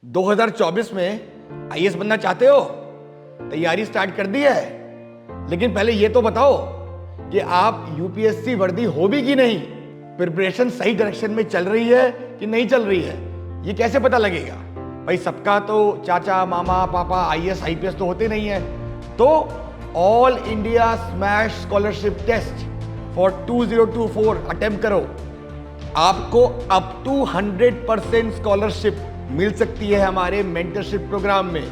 2024 में आईएएस बनना चाहते हो? तैयारी स्टार्ट कर दी है? लेकिन पहले ये तो बताओ कि आप यूपीएससी वर्दी हो भी कि नहीं? प्रिपरेशन सही डायरेक्शन में चल रही है कि नहीं चल रही है? ये कैसे पता लगेगा? भाई सबका तो चाचा मामा पापा आईएएस आईपीएस तो होते नहीं है। तो all India smash scholarship test for 2024 attempt करो। आपको अप टू 100% स्कॉलरशिप मिल सकती है हमारे मेंटरशिप प्रोग्राम में।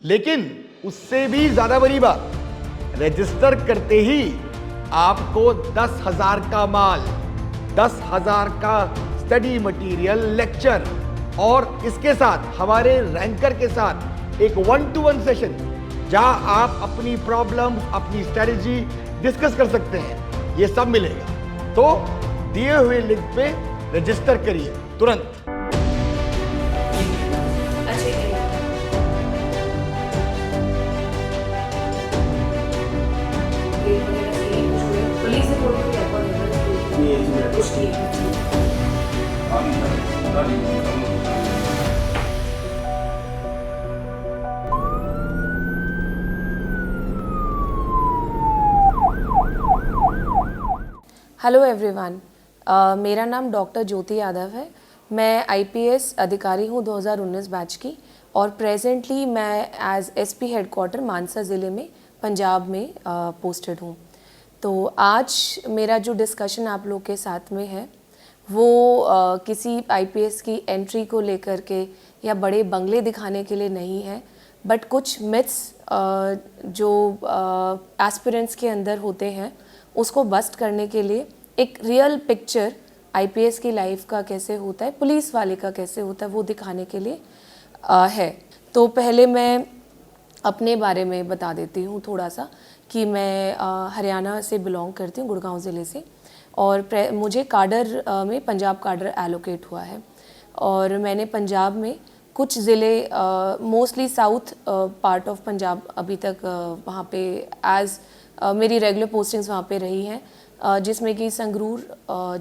लेकिन उससे भी ज्यादा बड़ी बात, रजिस्टर करते ही आपको 10,000 का माल, 10,000 का स्टडी मटेरियल, लेक्चर और इसके साथ हमारे रैंकर के साथ एक 1-to-1 सेशन जहां आप अपनी प्रॉब्लम, अपनी स्ट्रेटजी डिस्कस कर सकते हैं, ये सब मिलेगा। तो दिए हुए लिंक पे रजिस्टर करिए तुरंत। हेलो एवरीवन, मेरा नाम डॉक्टर ज्योति यादव है। मैं आईपीएस अधिकारी हूँ 2019 बैच की और प्रेजेंटली मैं एज एसपी हेडक्वार्टर मानसा ज़िले में पंजाब में पोस्टेड हूँ। तो आज मेरा जो डिस्कशन आप लोग के साथ में है वो किसी आईपीएस की एंट्री को लेकर के या बड़े बंगले दिखाने के लिए नहीं है, बट कुछ मिथ्स जो एस्पिरेंट्स के अंदर होते हैं उसको बस्ट करने के लिए एक रियल पिक्चर आईपीएस की लाइफ का कैसे होता है, पुलिस वाले का कैसे होता है, वो दिखाने के लिए है। तो पहले मैं अपने बारे में बता देती हूँ थोड़ा सा कि मैं हरियाणा से बिलोंग करती हूँ, गुड़गांव ज़िले से, और मुझे काडर में पंजाब काडर एलोकेट हुआ है। और मैंने पंजाब में कुछ ज़िले, mostly south part of Punjab अभी तक वहाँ पे एज मेरी रेगुलर पोस्टिंग्स वहाँ पे रही हैं, जिसमें कि संगरूर,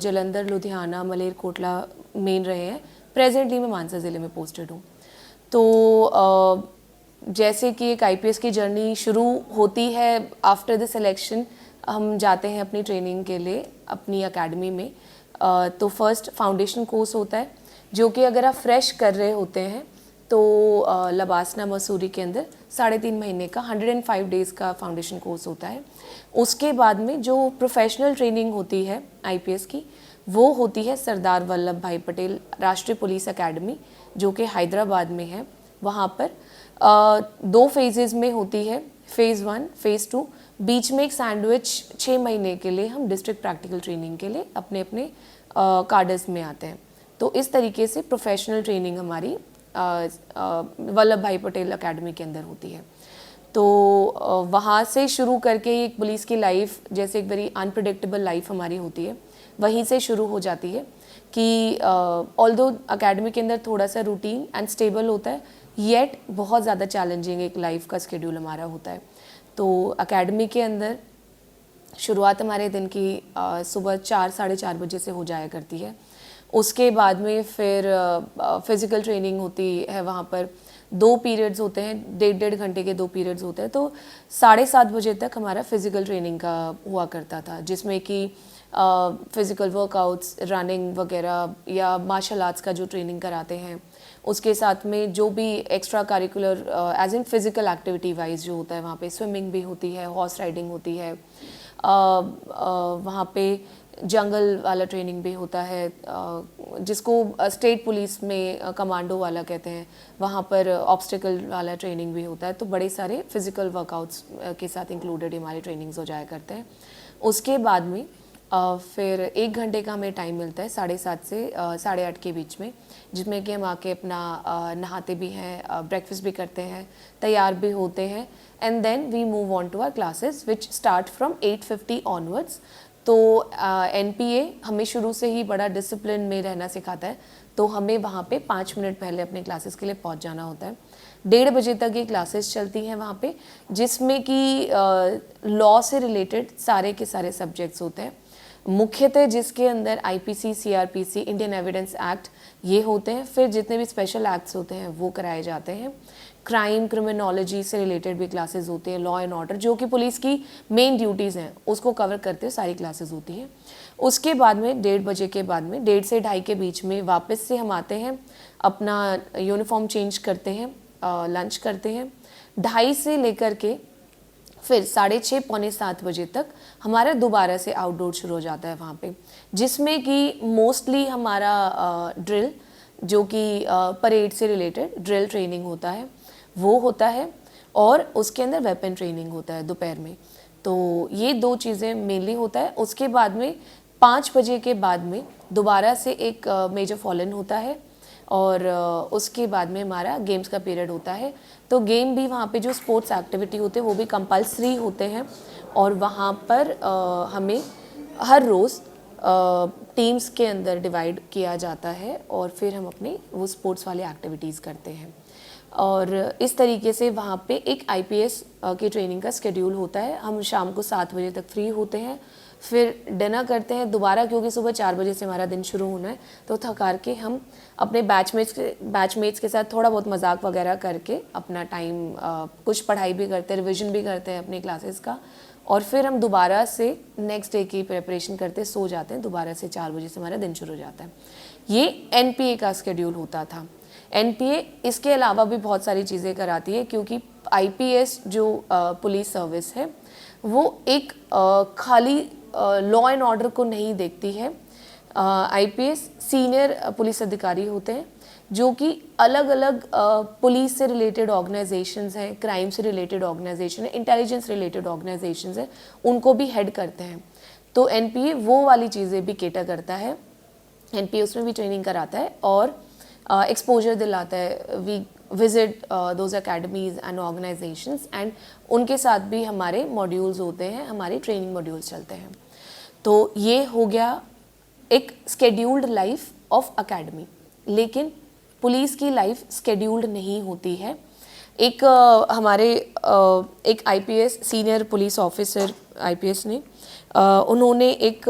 जलंधर, लुधियाना, मलेरकोटला मेन रहे हैं। प्रेजेंटली मैं मानसा ज़िले में पोस्टेड हूँ। तो जैसे कि एक आईपीएस की जर्नी शुरू होती है आफ्टर द सिलेक्शन, हम जाते हैं अपनी ट्रेनिंग के लिए अपनी एकेडमी में। तो फर्स्ट फाउंडेशन कोर्स होता है जो कि अगर आप फ्रेश कर रहे होते हैं तो लबासना मसूरी के अंदर 3.5 महीने का 105 डेज़ का फाउंडेशन कोर्स होता है। उसके बाद में जो प्रोफेशनल ट्रेनिंग होती है आईपीएस की, वो होती है सरदार वल्लभ भाई पटेल राष्ट्रीय पुलिस एकेडमी, जो कि हैदराबाद में है। वहाँ पर 2 फेजेज़ में होती है, फ़ेज़ 1, फ़ेज़ 2। बीच में एक सैंडविच 6 महीने के लिए हम डिस्ट्रिक्ट प्रैक्टिकल ट्रेनिंग के लिए अपने अपने कार्डर्स में आते हैं। तो इस तरीके से प्रोफेशनल ट्रेनिंग हमारी वल्लभ भाई पटेल एकेडमी के अंदर होती है। तो वहाँ से शुरू करके एक पुलिस की लाइफ, जैसे एक वेरी अनप्रिडिक्टेबल लाइफ हमारी होती है, वहीं से शुरू हो जाती है कि ऑल्दो एकेडमी के अंदर थोड़ा सा रूटीन एंड स्टेबल होता है, येट बहुत ज़्यादा चैलेंजिंग एक लाइफ का स्केड्यूल हमारा होता है। तो एकेडमी के अंदर शुरुआत हमारे दिन की सुबह 4 साढ़े 4 बजे से हो जाया करती है। उसके बाद में फिर फिज़िकल ट्रेनिंग होती है। वहाँ पर 2 पीरियड्स होते हैं, 1.5 घंटे के 2 पीरियड्स होते हैं। तो 7:30 बजे तक हमारा फिज़िकल ट्रेनिंग का हुआ करता था, जिसमें कि फ़िज़िकल वर्कआउट्स, रनिंग वगैरह या मार्शल आर्ट्स का जो ट्रेनिंग कराते हैं, उसके साथ में जो भी extra curricular as in physical activity wise जो होता है, वहाँ पे स्विमिंग भी होती है, हॉर्स राइडिंग होती है, वहाँ पे जंगल वाला ट्रेनिंग भी होता है, जिसको स्टेट पुलिस में कमांडो वाला कहते हैं। वहाँ पर ऑब्स्टिकल वाला ट्रेनिंग भी होता है। तो बड़े सारे फिज़िकल वर्कआउट्स के साथ इंक्लूडेड हमारे ट्रेनिंग्स हो जाया करते हैं। उसके बाद में फिर 1 घंटे का हमें टाइम मिलता है 7:30 से 8:30 के बीच में, जिसमें कि हम आके अपना नहाते भी हैं, ब्रेकफास्ट भी करते हैं, तैयार भी होते हैं, and then we move on to our classes which start from 8:50 onwards. तो एनपीए हमें शुरू से ही बड़ा डिसिप्लिन में रहना सिखाता है। तो हमें वहाँ पे 5 मिनट पहले अपने क्लासेस के लिए पहुँच जाना होता है। 1:30 बजे तक ये क्लासेस चलती हैं वहाँ पे, जिसमें कि लॉ से रिलेटेड सारे के सारे सब्जेक्ट्स होते हैं। मुख्यतः जिसके अंदर IPC, CrPC, Indian evidence act ये होते हैं। फिर जितने भी स्पेशल एक्ट्स होते हैं वो कराए जाते हैं। क्राइम, क्रिमिनोलॉजी से रिलेटेड भी क्लासेस होते हैं। लॉ एंड ऑर्डर जो कि पुलिस की मेन ड्यूटीज़ हैं उसको कवर करते हुए सारी क्लासेस होती हैं। उसके बाद में 1:30 बजे के बाद में 1:30 से 2:30 के बीच में वापस से हम आते हैं, अपना यूनिफॉर्म चेंज करते हैं, लंच करते हैं। 2:30 से लेकर के फिर 6:30 पौने 7 बजे तक हमारा दोबारा से आउटडोर शुरू हो जाता है वहाँ पे, जिसमें कि मोस्टली हमारा ड्रिल जो कि परेड से रिलेटेड ड्रिल ट्रेनिंग होता है वो होता है, और उसके अंदर वेपन ट्रेनिंग होता है दोपहर में। तो ये 2 चीज़ें मेनली होता है। उसके बाद में 5 बजे के बाद में दोबारा से एक मेजर फॉलन होता है, और उसके बाद में हमारा गेम्स का पीरियड होता है। तो गेम भी वहाँ पे जो स्पोर्ट्स एक्टिविटी होते हैं वो भी कंपल्सरी होते हैं, और वहाँ पर हमें हर रोज़ टीम्स के अंदर डिवाइड किया जाता है, और फिर हम अपनी वो स्पोर्ट्स वाली एक्टिविटीज़ करते हैं। और इस तरीके से वहाँ पे एक आईपीएस की ट्रेनिंग का शेड्यूल होता है। हम शाम को 7 बजे तक फ्री होते हैं, फिर डिनर करते हैं दोबारा, क्योंकि सुबह 4 बजे से हमारा दिन शुरू होना है। तो थक के हम अपने बैचमेट्स के साथ थोड़ा बहुत मजाक वगैरह करके अपना टाइम कुछ पढ़ाई भी करते हैं, रिविजन भी करते हैं अपनी क्लासेस का, और फिर हम दोबारा से नेक्स्ट डे की प्रिपरेशन करते सो जाते हैं। दोबारा से 4 बजे से हमारा दिन शुरू हो जाता है। ये एनपीए का शेड्यूल होता था। एनपीए इसके अलावा भी बहुत सारी चीज़ें कराती है, क्योंकि आईपीएस जो पुलिस सर्विस है वो एक खाली लॉ एंड ऑर्डर को नहीं देखती है। आईपीएस सीनियर पुलिस अधिकारी होते हैं जो कि अलग अलग पुलिस से रिलेटेड ऑर्गेनाइजेशंस हैं, क्राइम से रिलेटेड ऑर्गेनाइजेशन है, इंटेलिजेंस रिलेटेड ऑर्गेनाइजेशंस हैं, उनको भी हेड करते हैं। तो एनपीए वो वाली चीज़ें भी केटर करता है। एनपीए उसमें भी ट्रेनिंग कराता है और एक्सपोजर दिलाता है। We visit those academies and organisations, and उनके साथ भी हमारे मॉड्यूल्स होते हैं, हमारे ट्रेनिंग मॉड्यूल्स चलते हैं। तो ये हो गया एक स्केड्यूल्ड लाइफ ऑफ अकेडमी। लेकिन पुलिस की लाइफ स्केड्यूल्ड नहीं होती है। एक हमारे एक IPS senior police officer IPS ने उन्होंने एक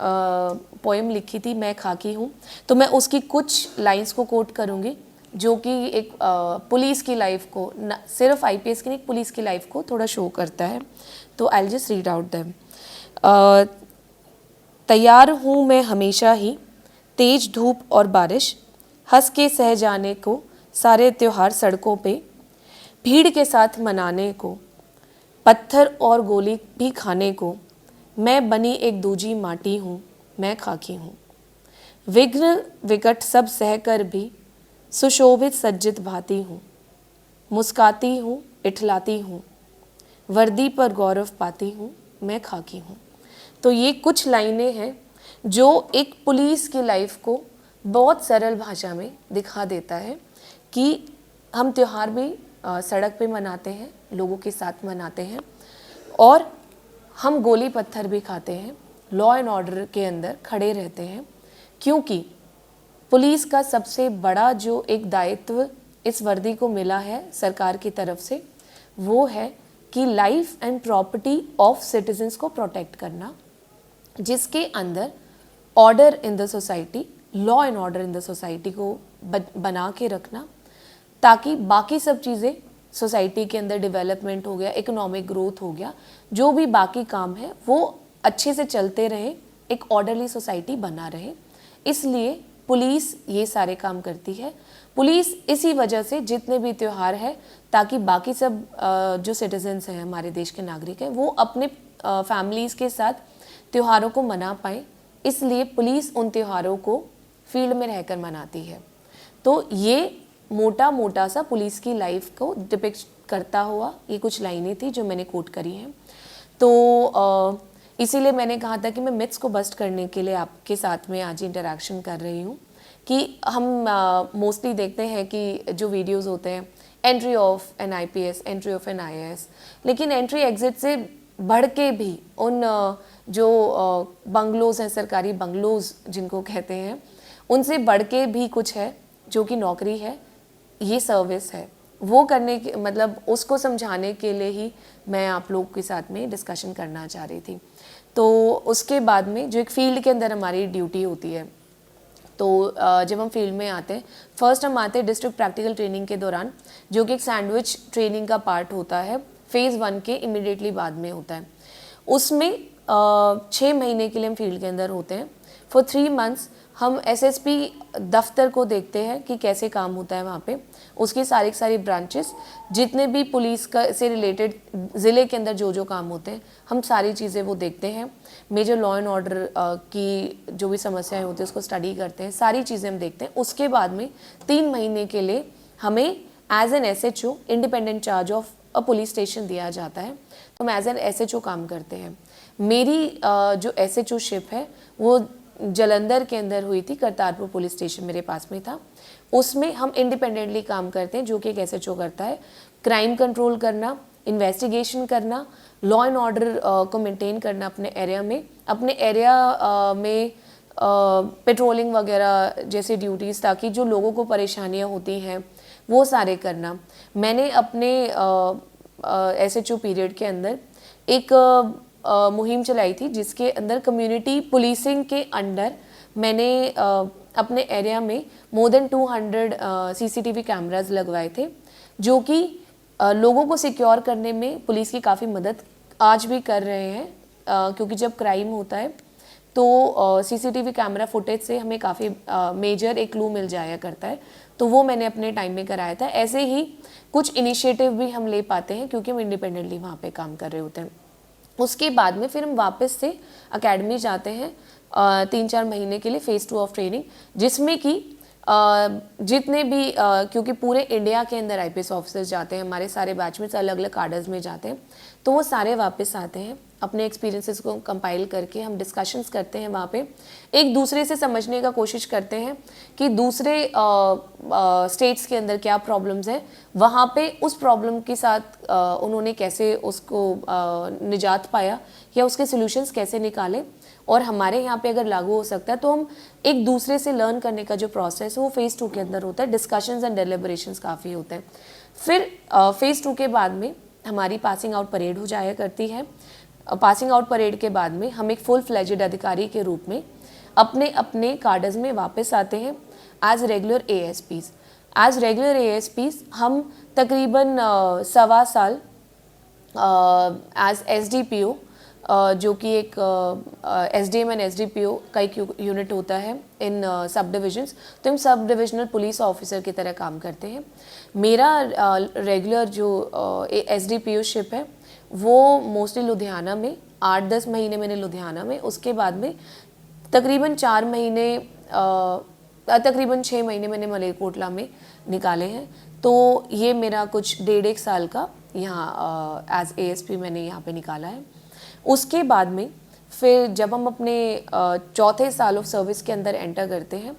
पोएम लिखी थी, मैं खाकी हूँ। तो मैं उसकी कुछ लाइंस को कोट करूँगी जो कि एक पुलिस की लाइफ को, न सिर्फ आईपीएस की नहीं, पुलिस की लाइफ को थोड़ा शो करता है। तो I will just read out them. तैयार हूँ मैं हमेशा ही, तेज धूप और बारिश, हंस के सह जाने को सारे त्योहार सड़कों पे, भीड़ के साथ मनाने को, पत्थर और गोली भी खाने को। मैं बनी एक दूजी माटी हूँ, मैं खाकी हूँ। विघ्न विकट सब सहकर भी सुशोभित सज्जित भाती हूँ। मुस्काती हूँ, इठलाती हूँ, वर्दी पर गौरव पाती हूँ, मैं खाकी हूँ। तो ये कुछ लाइनें हैं जो एक पुलिस की लाइफ को बहुत सरल भाषा में दिखा देता है कि हम त्यौहार भी सड़क पे मनाते हैं, लोगों के साथ मनाते हैं, और हम गोली पत्थर भी खाते हैं, लॉ एंड ऑर्डर के अंदर खड़े रहते हैं। क्योंकि पुलिस का सबसे बड़ा जो एक दायित्व इस वर्दी को मिला है सरकार की तरफ से, वो है कि life and property of citizens को प्रोटेक्ट करना, जिसके अंदर order in the society, law and order in the society को बना के रखना, ताकि बाकी सब चीज़ें सोसाइटी के अंदर डेवलपमेंट हो गया, इकोनॉमिक ग्रोथ हो गया, जो भी बाकी काम है वो अच्छे से चलते रहे, एक ऑर्डरली सोसाइटी बना रहे। इसलिए पुलिस ये सारे काम करती है। पुलिस इसी वजह से जितने भी त्यौहार है, ताकि बाकी सब जो सिटीजन्स हैं, हमारे देश के नागरिक हैं, वो अपने फैमिलीज़ के साथ त्योहारों को मना पाएँ, इसलिए पुलिस उन त्योहारों को फील्ड में रहकर मनाती है। तो ये मोटा सा पुलिस की लाइफ को डिपिक्ट करता हुआ ये कुछ लाइनें थी जो मैंने कोट करी हैं। तो इसीलिए मैंने कहा था कि मैं मिथ्स को बस्ट करने के लिए आपके साथ में आज इंटरेक्शन कर रही हूँ। कि हम मोस्टली देखते हैं कि जो वीडियोस होते हैं, entry of N IPS, entry of an IAS, लेकिन एंट्री एग्जिट से बढ़ के भी उन जो बंगलोज़ हैं, सरकारी बंगलोज़ जिनको कहते हैं, उनसे बढ़ के भी कुछ है जो कि नौकरी है, ये सर्विस है। वो करने के मतलब उसको समझाने के लिए ही मैं आप लोग के साथ में डिस्कशन करना चाह रही थी। तो उसके बाद में जो एक फील्ड के अंदर हमारी ड्यूटी होती है, तो जब हम फील्ड में आते हैं, फर्स्ट हम आते हैं डिस्ट्रिक्ट प्रैक्टिकल ट्रेनिंग के दौरान, जो कि एक सैंडविच ट्रेनिंग का पार्ट होता है, फेज़ 1 के इमीडिएटली बाद में होता है। उसमें 6 महीने के लिए हम फील्ड के अंदर होते हैं। फॉर 3 मंथ्स हम एसएसपी दफ्तर को देखते हैं कि कैसे काम होता है वहाँ पे, उसकी सारी ब्रांचेस, जितने भी पुलिस का से रिलेटेड ज़िले के अंदर जो जो काम होते हैं, हम सारी चीज़ें वो देखते हैं। मेजर लॉ एंड ऑर्डर की जो भी समस्याएं होती हैं उसको स्टडी करते हैं, सारी चीज़ें हम देखते हैं। उसके बाद में 3 महीने के लिए हमें as an SHO independent charge of a police station दिया जाता है, तो हम एज एन SHO काम करते हैं। मेरी जो SHO शिप है वो जलंधर के अंदर हुई थी, करतारपुर पुलिस स्टेशन मेरे पास में था। उसमें हम इंडिपेंडेंटली काम करते हैं, जो कि एक SHO करता है, क्राइम कंट्रोल करना, इन्वेस्टिगेशन करना, लॉ एंड ऑर्डर को मेंटेन करना अपने एरिया में, अपने एरिया में पेट्रोलिंग वगैरह जैसे ड्यूटीज़, ताकि जो लोगों को परेशानियां होती हैं वो सारे करना। मैंने अपने SHO पीरियड के अंदर एक मुहिम चलाई थी, जिसके अंदर कम्युनिटी पुलिसिंग के अंडर मैंने अपने एरिया में मोर देन 200 CCTV कैमरास लगवाए थे, जो कि लोगों को सिक्योर करने में पुलिस की काफ़ी मदद आज भी कर रहे हैं, क्योंकि जब क्राइम होता है तो CCTV कैमरा फुटेज से हमें काफ़ी मेजर एक क्लू मिल जाया करता है, तो वो मैंने अपने टाइम में कराया था। ऐसे ही कुछ इनिशिएटिव भी हम ले पाते हैं, क्योंकि हम इंडिपेंडेंटली वहाँ पे काम कर रहे होते हैं। उसके बाद में फिर हम वापस से एकेडमी जाते हैं 3-4 महीने के लिए, फेज़ 2 ऑफ ट्रेनिंग, जिसमें कि जितने भी क्योंकि पूरे इंडिया के अंदर IPS ऑफिसर्स जाते हैं, हमारे सारे बैचमेट्स अलग अलग कार्डर्स में जाते हैं, तो वो सारे वापस आते हैं। अपने एक्सपीरियंसेस को कंपाइल करके हम डिस्कशंस करते हैं, वहाँ पे एक दूसरे से समझने का कोशिश करते हैं कि दूसरे स्टेट्स के अंदर क्या प्रॉब्लम्स हैं, वहाँ पे उस प्रॉब्लम के साथ उन्होंने कैसे उसको निजात पाया या उसके सॉल्यूशंस कैसे निकाले, और हमारे यहाँ पे अगर लागू हो सकता है, तो हम एक दूसरे से लर्न करने का जो प्रोसेस है वो फेज़ 2 के अंदर होता है। डिस्कशंस एंड डेलिब्रेशंस काफ़ी होते हैं। फिर फेज़ 2 के बाद में हमारी पासिंग आउट परेड हो जाया करती है। पासिंग आउट परेड के बाद में हम एक फुल फ्लेजेड अधिकारी के रूप में अपने अपने कार्डर्स में वापस आते हैं as regular ASPs। As regular ASPs हम तकरीबन 1.25 साल एज SDPO, जो कि एक SDM एंड SDPO का एक यूनिट होता है इन सब डिविजन्स, तो हम सब डिविजनल पुलिस ऑफिसर की तरह काम करते हैं। मेरा रेगुलर जो SDPO शिप है वो मोस्टली लुधियाना में, 8-10 महीने मैंने लुधियाना में, उसके बाद में तकरीबन 4 महीने तकरीबन 6 महीने मैंने मलेरकोटला में निकाले हैं। तो ये मेरा कुछ 1.5 साल का यहाँ एज ASP मैंने यहाँ पे निकाला है। उसके बाद में फिर जब हम अपने 4थे साल ऑफ सर्विस के अंदर एंटर करते हैं,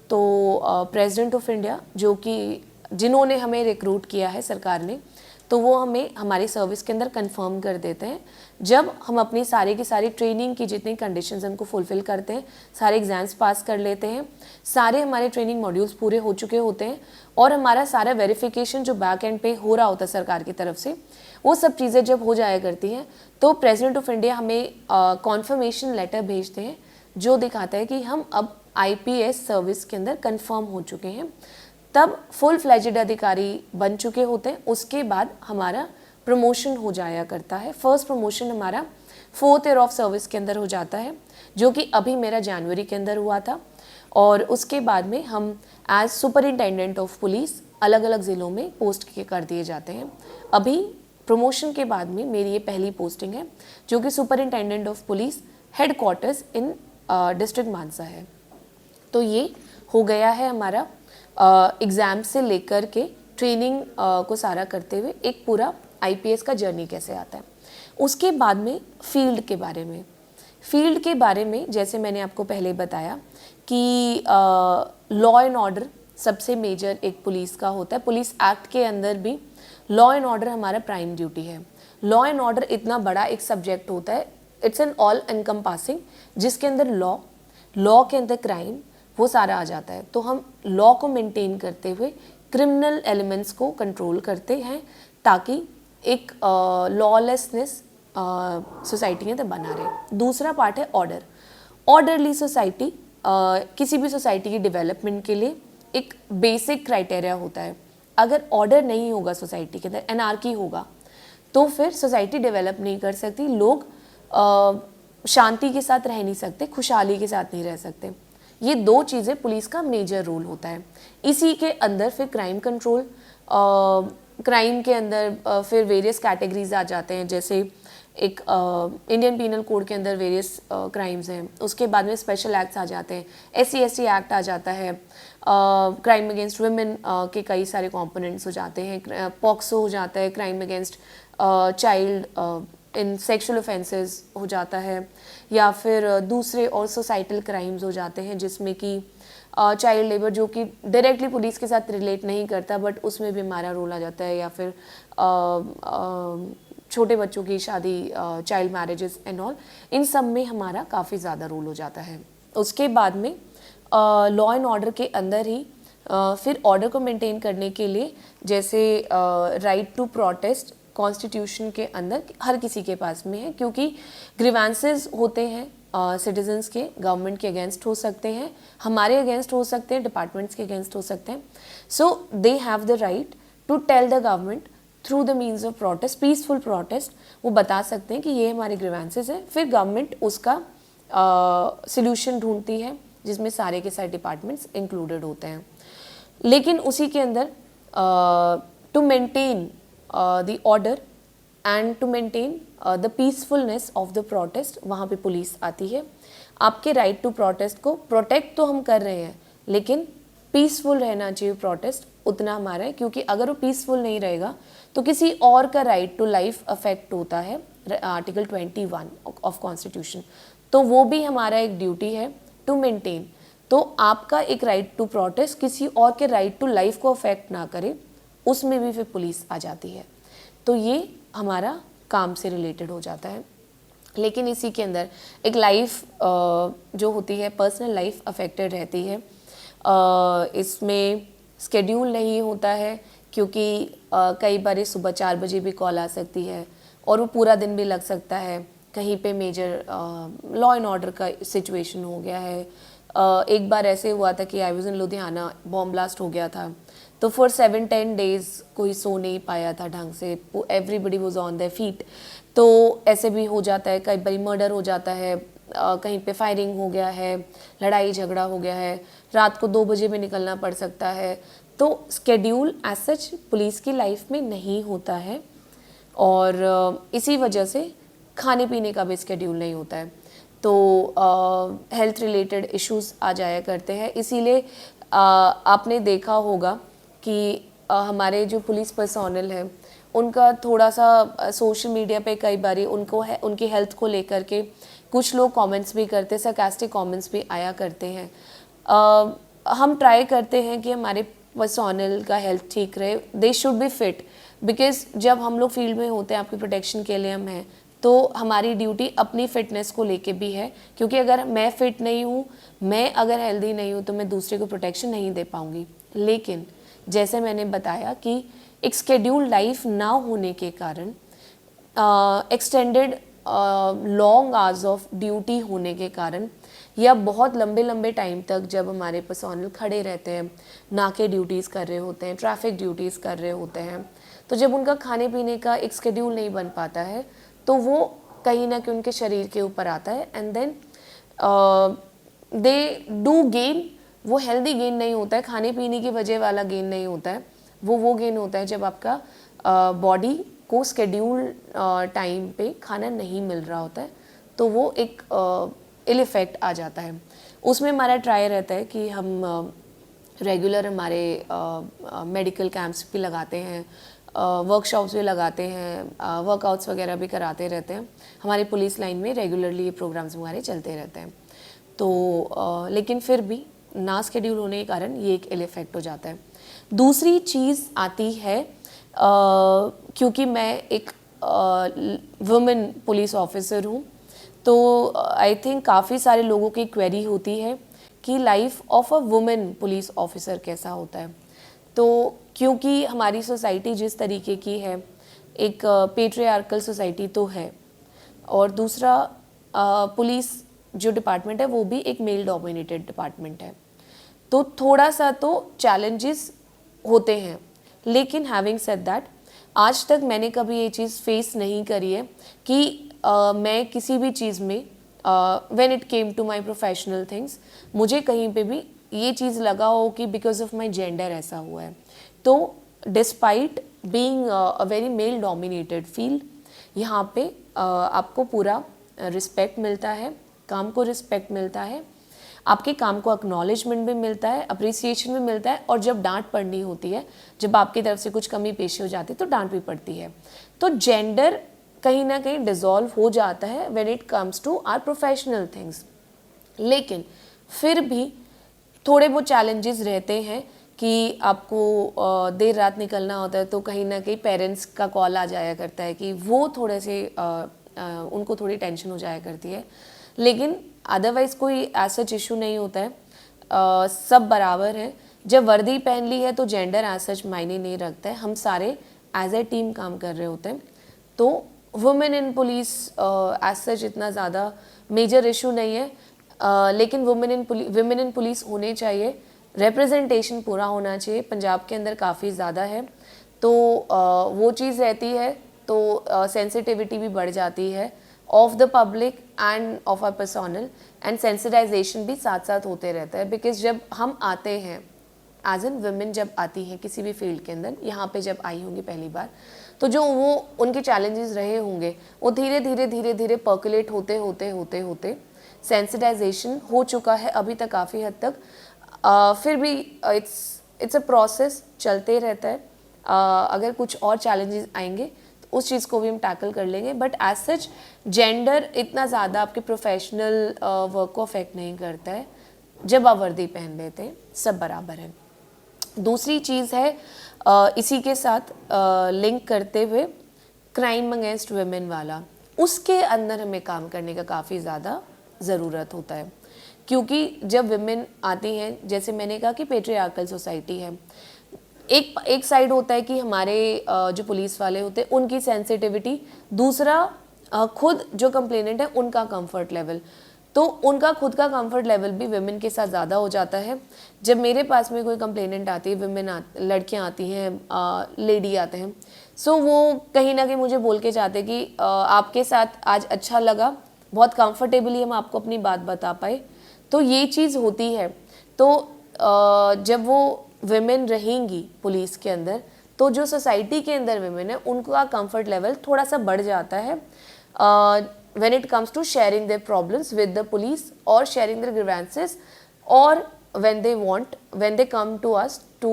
तो प्रेसिडेंट ऑफ इंडिया, जो कि जिन्होंने हमें रिक्रूट किया है सरकार ने, तो वो हमें हमारी सर्विस के अंदर कंफर्म कर देते हैं जब हम अपनी सारी की सारी ट्रेनिंग की जितनी कंडीशंस उनको फुलफिल करते हैं, सारे एग्जाम्स पास कर लेते हैं, सारे हमारे ट्रेनिंग मॉड्यूल्स पूरे हो चुके होते हैं, और हमारा सारा वेरिफिकेशन जो बैक एंड पे हो रहा होता है सरकार की तरफ से, वो सब चीज़ें जब हो जाया करती हैं, तो प्रेसिडेंट ऑफ इंडिया हमें कॉन्फर्मेशन लेटर भेजते हैं, जो दिखाता है कि हम अब IPS सर्विस के अंदर कंफर्म हो चुके हैं, तब फुल फ्लेजेड अधिकारी बन चुके होते हैं। उसके बाद हमारा प्रमोशन हो जाया करता है। फर्स्ट प्रमोशन हमारा 4th ईयर ऑफ सर्विस के अंदर हो जाता है, जो कि अभी मेरा जनवरी के अंदर हुआ था, और उसके बाद में हम एज सुपरिटेंडेंट ऑफ पुलिस अलग अलग ज़िलों में पोस्ट कर दिए जाते हैं। अभी प्रमोशन के बाद में मेरी ये पहली पोस्टिंग है, जो कि superintendent of police headquarters in district Mansa है। तो ये हो गया है हमारा एग्ज़ाम से लेकर के ट्रेनिंग को सारा करते हुए एक पूरा IPS का जर्नी कैसे आता है। उसके बाद में फील्ड के बारे में जैसे मैंने आपको पहले बताया कि लॉ एंड ऑर्डर सबसे मेजर एक पुलिस का होता है। पुलिस एक्ट के अंदर भी लॉ एंड ऑर्डर हमारा प्राइम ड्यूटी है। लॉ एंड ऑर्डर इतना बड़ा एक सब्जेक्ट होता है, इट्स एन ऑल एनकम्पासिंग, जिसके अंदर लॉ के अंदर क्राइम, वो सारा आ जाता है। तो हम लॉ को मेंटेन करते हुए क्रिमिनल एलिमेंट्स को कंट्रोल करते हैं, ताकि एक लॉलेसनेस सोसाइटी है तो बना रहे। दूसरा पार्ट है ऑर्डर। ऑर्डरली सोसाइटी किसी भी सोसाइटी की डेवलपमेंट के लिए एक बेसिक क्राइटेरिया होता है। अगर ऑर्डर नहीं होगा सोसाइटी के अंदर, एनार्की होगा, तो फिर सोसाइटी डेवलप नहीं कर सकती। लोग शांति के साथ रह नहीं सकते, खुशहाली के साथ नहीं रह सकते। ये दो चीज़ें पुलिस का मेजर रोल होता है। इसी के अंदर फिर क्राइम कंट्रोल, क्राइम के अंदर फिर वेरियस कैटेगरीज आ जाते हैं। जैसे एक इंडियन पीनल कोड के अंदर वेरियस क्राइम्स हैं, उसके बाद में स्पेशल एक्ट्स आ जाते हैं, SC/ST एक्ट आ जाता है, क्राइम अगेंस्ट वुमेन के कई सारे कंपोनेंट्स हो जाते हैं, पॉक्सो हो जाता है, crime against child in sexual offences हो जाता है, या फिर दूसरे और सोसाइटल क्राइम्स हो जाते हैं जिसमें कि चाइल्ड लेबर, जो कि डायरेक्टली पुलिस के साथ रिलेट नहीं करता बट उसमें भी हमारा रोल आ जाता है, या फिर छोटे बच्चों की शादी, चाइल्ड मैरिजेस एंड ऑल, इन सब में हमारा काफ़ी ज़्यादा रोल हो जाता है। उसके बाद में लॉ एंड ऑर्डर के अंदर ही फिर ऑर्डर को मेंटेन करने के लिए, जैसे राइट टू प्रोटेस्ट कॉन्स्टिट्यूशन के अंदर हर किसी के पास में है, क्योंकि ग्रीवेंसेस होते हैं सिटीजन्स के, गवर्नमेंट के अगेंस्ट हो सकते हैं, हमारे अगेंस्ट हो सकते हैं, डिपार्टमेंट्स के अगेंस्ट हो सकते हैं। So they have the right to tell the government through the means of protest, peaceful protest. वो बता सकते हैं कि ये हमारे ग्रीवेंसेस हैं, फिर गवर्नमेंट उसका सॉल्यूशन ढूंढती है जिसमें सारे के सारे डिपार्टमेंट्स इंक्लूडेड होते हैं। लेकिन उसी के अंदर to maintain the order and to maintain the peacefulness of the protest, वहाँ पे पुलिस आती है। आपके राइट टू प्रोटेस्ट को प्रोटेक्ट तो हम कर रहे हैं, लेकिन पीसफुल रहना चाहिए प्रोटेस्ट, उतना हमारा है, क्योंकि अगर वो पीसफुल नहीं रहेगा तो किसी और का राइट टू लाइफ अफेक्ट होता है, आर्टिकल 21 ऑफ कॉन्स्टिट्यूशन। तो वो भी हमारा एक ड्यूटी है टू मेंटेन। तो आपका एक राइट टू प्रोटेस्ट किसी और के राइट टू लाइफ को अफेक्ट ना करे, उसमें भी फिर पुलिस आ जाती है। तो ये हमारा काम से रिलेटेड हो जाता है। लेकिन इसी के अंदर एक लाइफ जो होती है, पर्सनल लाइफ अफेक्टेड रहती है। इसमें स्केड्यूल नहीं होता है, क्योंकि कई बार सुबह 4 बजे भी कॉल आ सकती है और वो पूरा दिन भी लग सकता है। कहीं पे मेजर लॉ एंड ऑर्डर का सिचुएशन हो गया है। एक बार ऐसे हुआ था कि I was in Ludhiana, bomb blast हो गया था, तो फॉर 7-10 डेज कोई सो नहीं पाया था ढंग से, everybody was on their feet. तो ऐसे भी हो जाता है, कई बार मर्डर हो जाता है, कहीं पे फायरिंग हो गया है, लड़ाई झगड़ा हो गया है, रात को 2 बजे में निकलना पड़ सकता है। तो स्केड्यूल एज सच पुलिस की लाइफ में नहीं होता है, और इसी वजह से खाने पीने का भी स्केड्यूल नहीं होता है। तो हेल्थ रिलेटेड इश्यूज आ जाया करते हैं। इसीलिए आपने देखा होगा कि हमारे जो पुलिस पर्सोनल है उनका थोड़ा सा सोशल मीडिया पे कई बारी उनकी हेल्थ को लेकर के कुछ लोग कमेंट्स भी करते, सरकास्टिक कमेंट्स भी आया करते हैं। हम ट्राई करते हैं कि हमारे पर्सोनल का हेल्थ ठीक रहे, they should be fit, because जब हम लोग फील्ड में होते हैं, आपकी प्रोटेक्शन के लिए हम हैं, तो हमारी ड्यूटी अपनी फिटनेस को लेके भी है, क्योंकि अगर मैं फिट नहीं हूँ, मैं अगर हेल्दी नहीं हूँ, तो मैं दूसरे को प्रोटेक्शन नहीं दे पाऊँगी। लेकिन जैसे मैंने बताया कि एक स्केड्यूल लाइफ ना होने के कारण, extended long hours of duty होने के कारण, या बहुत लंबे लंबे टाइम तक जब हमारे पर्सोनल खड़े रहते हैं, नाके ड्यूटीज़ कर रहे होते हैं, ट्रैफिक ड्यूटीज़ कर रहे होते हैं, तो जब उनका खाने पीने का एक स्केड्यूल नहीं बन पाता है, तो वो कहीं ना कहीं उनके शरीर के ऊपर आता है, and then they do gain. वो हेल्दी गेन नहीं होता है, खाने पीने की वजह वाला गेन नहीं होता है, वो गेन होता है जब आपका बॉडी को स्केड्यूल टाइम पे खाना नहीं मिल रहा होता है, तो वो एक इल इफेक्ट आ जाता है। उसमें हमारा ट्राई रहता है कि हम रेगुलर हमारे मेडिकल कैंप्स भी लगाते हैं, वर्कशॉप्स भी लगाते हैं, वर्कआउट्स वगैरह भी कराते रहते हैं। हमारी पुलिस लाइन में रेगुलरली ये प्रोग्राम्स हमारे चलते रहते हैं। तो लेकिन फिर भी ना स्केड्यूल होने के कारण ये एक इल इफेक्ट हो जाता है। दूसरी चीज़ आती है, क्योंकि मैं एक वुमेन पुलिस ऑफिसर हूँ, तो आई थिंक काफ़ी सारे लोगों की क्वेरी होती है कि life of a women police officer कैसा होता है। तो क्योंकि हमारी सोसाइटी जिस तरीके की है, एक पेट्रियार्कल सोसाइटी तो है, और दूसरा पुलिस जो डिपार्टमेंट है वो भी एक मेल डोमिनेटेड डिपार्टमेंट है, तो थोड़ा सा तो चैलेंजेस होते हैं। लेकिन हैविंग सेड दैट, आज तक मैंने कभी ये चीज़ फेस नहीं करी है कि मैं किसी भी चीज़ में when it came to my professional things मुझे कहीं पे भी ये चीज़ लगा हो कि बिकॉज ऑफ माय जेंडर ऐसा हुआ है। तो despite being a very male dominated field, यहाँ पे आपको पूरा रिस्पेक्ट मिलता है, काम को रिस्पेक्ट मिलता है, आपके काम को एक्नॉलेजमेंट भी मिलता है, अप्रिसिएशन भी मिलता है, और जब डांट पड़नी होती है, जब आपकी तरफ से कुछ कमी पेशी हो जाती है तो डांट भी पड़ती है। तो जेंडर कहीं ना कहीं डिसॉल्व हो जाता है when it comes to our professional things. लेकिन फिर भी थोड़े बहुत चैलेंजेस रहते हैं कि आपको देर रात निकलना होता है तो कहीं ना कहीं पेरेंट्स का कॉल आ जाया करता है कि वो थोड़े से उनको थोड़ी टेंशन हो जाया करती है। लेकिन अदरवाइज़ कोई ऐसा इशू नहीं होता है, सब बराबर हैं। जब वर्दी पहन ली है तो जेंडर एज सच मायने नहीं रखता है, हम सारे एज ए टीम काम कर रहे होते हैं। तो women in police as such इतना ज़्यादा मेजर इशू नहीं है, लेकिन वुमेन इन पुलिस होने चाहिए, रिप्रेजेंटेशन पूरा होना चाहिए। पंजाब के अंदर काफ़ी ज़्यादा है, तो वो चीज़ रहती है, तो सेंसिटिविटी भी बढ़ जाती है of the public and of our personnel, and sensitisation भी साथ साथ होते रहता है। बिकॉज जब हम आते हैं एज एन वुमेन, जब आती हैं किसी भी फील्ड के अंदर, यहाँ पे जब आई होंगी पहली बार, तो जो वो उनके चैलेंजेस रहे होंगे वो धीरे धीरे धीरे धीरे पर्कुलेट होते होते होते होते सेंसिटाइजेशन हो चुका है अभी तक काफ़ी हद तक। फिर भी इट्स अ प्रोसेस, चलते रहता है। अगर कुछ और चैलेंजेस आएंगे तो उस चीज़ को भी हम टैकल कर लेंगे, बट एज सच जेंडर इतना ज़्यादा आपके प्रोफेशनल वर्क को अफेक्ट नहीं करता है। जब आप वर्दी पहन लेते हैं सब बराबर है। दूसरी चीज़ है इसी के साथ लिंक करते हुए क्राइम अगेंस्ट वुमेन वाला, उसके अंदर हमें काम करने का काफ़ी ज़्यादा ज़रूरत होता है। क्योंकि जब वुमेन आती हैं, जैसे मैंने कहा कि पेट्रियार्कल सोसाइटी है, एक साइड होता है कि हमारे जो पुलिस वाले होते हैं उनकी सेंसिटिविटी, दूसरा खुद जो कंप्लेनेंट है उनका कंफर्ट लेवल। तो उनका खुद का कंफर्ट लेवल भी वुमेन के साथ ज़्यादा हो जाता है। जब मेरे पास में कोई कंप्लेनेंट आती है, लड़कियां आती हैं, लेडी आते हैं, सो वो कहीं ना कहीं मुझे बोल के जाते कि आपके साथ आज अच्छा लगा, बहुत कंफर्टेबली हम आपको अपनी बात बता पाए। तो ये चीज़ होती है। तो जब वो वुमेन रहेंगी पुलिस के अंदर, तो जो सोसाइटी के अंदर वुमेन है उनका कंफर्ट लेवल थोड़ा सा बढ़ जाता है when it comes to sharing their problems with the police or sharing their grievances, or when they come to us to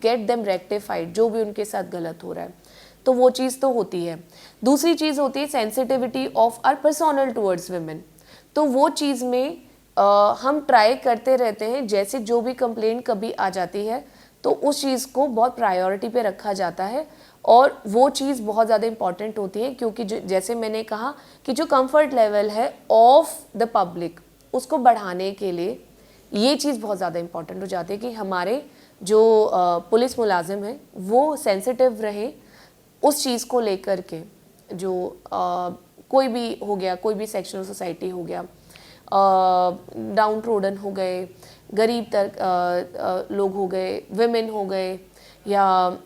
get them rectified, जो भी उनके साथ गलत हो रहा है। तो वो चीज़ तो होती है। दूसरी चीज़ होती है sensitivity of our personnel towards women. तो वो चीज़ में हम ट्राई करते रहते हैं, जैसे जो भी कंप्लेंट कभी आ जाती है तो उस चीज़ को बहुत प्रायोरिटी पे रखा जाता है, और वो चीज़ बहुत ज़्यादा इम्पॉर्टेंट होती है। क्योंकि जैसे मैंने कहा कि जो कंफर्ट लेवल है ऑफ द पब्लिक, उसको बढ़ाने के लिए ये चीज़ बहुत ज़्यादा इम्पॉर्टेंट हो जाती है कि हमारे जो पुलिस मुलाजिम हैं वो सेंसिटिव रहे उस चीज़ को लेकर के। जो कोई भी हो गया, कोई भी सेक्शनल सोसाइटी हो गया, डाउन ट्रोडन हो गए, गरीब तक लोग हो गए, विमेन हो गए, या